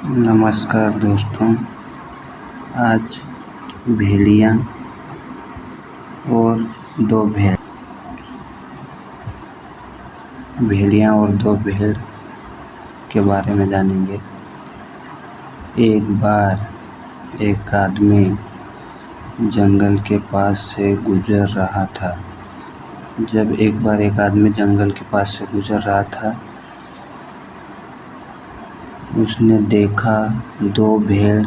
नमस्कार दोस्तों, आज भेड़िया और दो भेड़ के बारे में जानेंगे। एक बार एक आदमी जंगल के पास से गुजर रहा था। जब एक बार एक आदमी जंगल के पास से गुजर रहा था, उसने देखा दो भेड़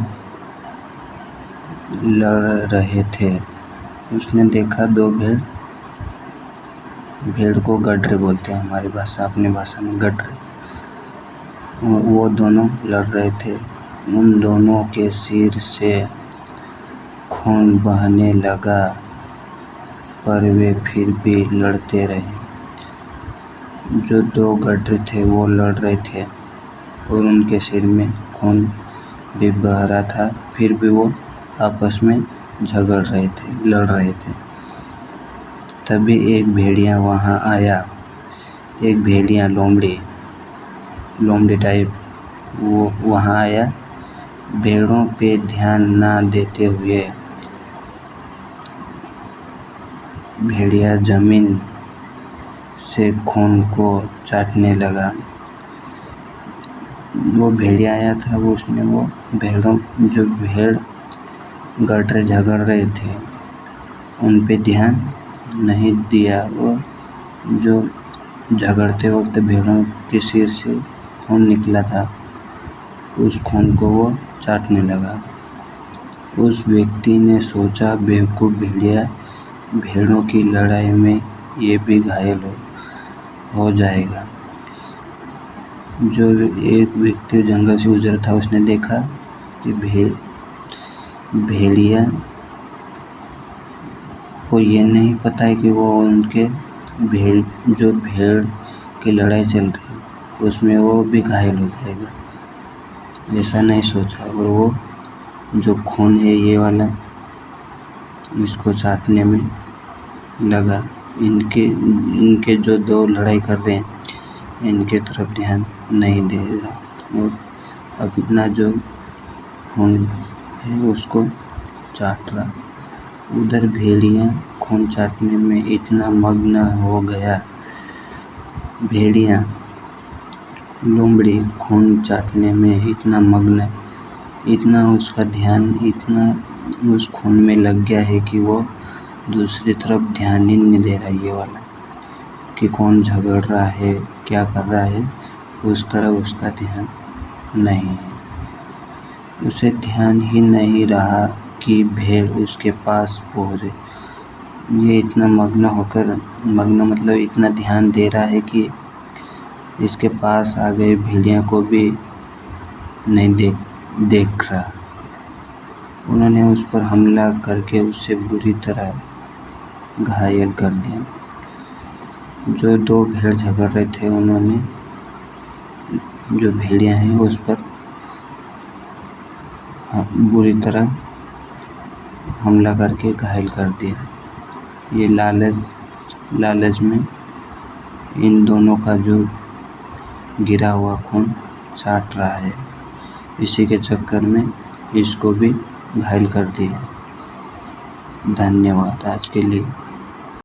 लड़ रहे थे। उसने देखा दो भेड़ को गडरे बोलते हैं हमारी भाषा, अपनी भाषा में गडरे। वो दोनों लड़ रहे थे। उन दोनों के सिर से खून बहने लगा, पर वे फिर भी लड़ते रहे। जो दो गडरे थे वो लड़ रहे थे और उनके सिर में खून भी बह रहा था, फिर भी वो आपस में लड़ रहे थे। तभी एक भेड़िया वहाँ आया। एक भेड़िया लोमड़ी टाइप वो वहाँ आया। भेड़ों पे ध्यान ना देते हुए भेड़िया जमीन से खून को चाटने लगा। वो भेड़िया आया था, उसने वो भेड़ गडरे झगड़ रहे थे उन पे ध्यान नहीं दिया। और जो झगड़ते वक्त भेड़ों के सिर से खून निकला था, उस खून को वो चाटने लगा। उस व्यक्ति ने सोचा, बेवकूफ़ भेड़िया, भेड़ों की लड़ाई में ये भी घायल हो जाएगा। जो एक व्यक्ति जंगल से गुजरा था, उसने देखा कि भेड़िया को ये नहीं पता है कि वो उनके भेड़ की लड़ाई चल रही है, उसमें वो भी घायल हो जाएगा। ऐसा नहीं सोचा और वो जो खून है ये वाला, इसको चाटने में लगा। इनके जो दो लड़ाई कर रहे हैं, इनके तरफ ध्यान नहीं दे रहा और अपना जो खून है उसको चाट रहा। उधर भेड़िया खून चाटने में इतना मग्न हो गया। लोमड़ी खून चाटने में इतना मग्न, इतना उसका ध्यान उस खून में लग गया है कि वो दूसरी तरफ ध्यान ही नहीं दे रहा ये वाला, कि कौन झगड़ रहा है, क्या कर रहा है, उस तरफ उसका ध्यान नहीं है। उसे ध्यान ही नहीं रहा कि भेड़ उसके पास पहुँचे। ये इतना मग्न मतलब इतना ध्यान दे रहा है कि इसके पास आ गए भेड़िया को भी नहीं देख रहा। उन्होंने उस पर हमला करके उसे बुरी तरह घायल कर दिया। जो दो भेड़ झगड़ रहे थे, उन्होंने जो भेड़िया हैं उस पर बुरी तरह हमला करके घायल कर दिया। ये लालच में इन दोनों का जो गिरा हुआ खून चाट रहा है, इसी के चक्कर में इसको भी घायल कर दिया। धन्यवाद आज के लिए।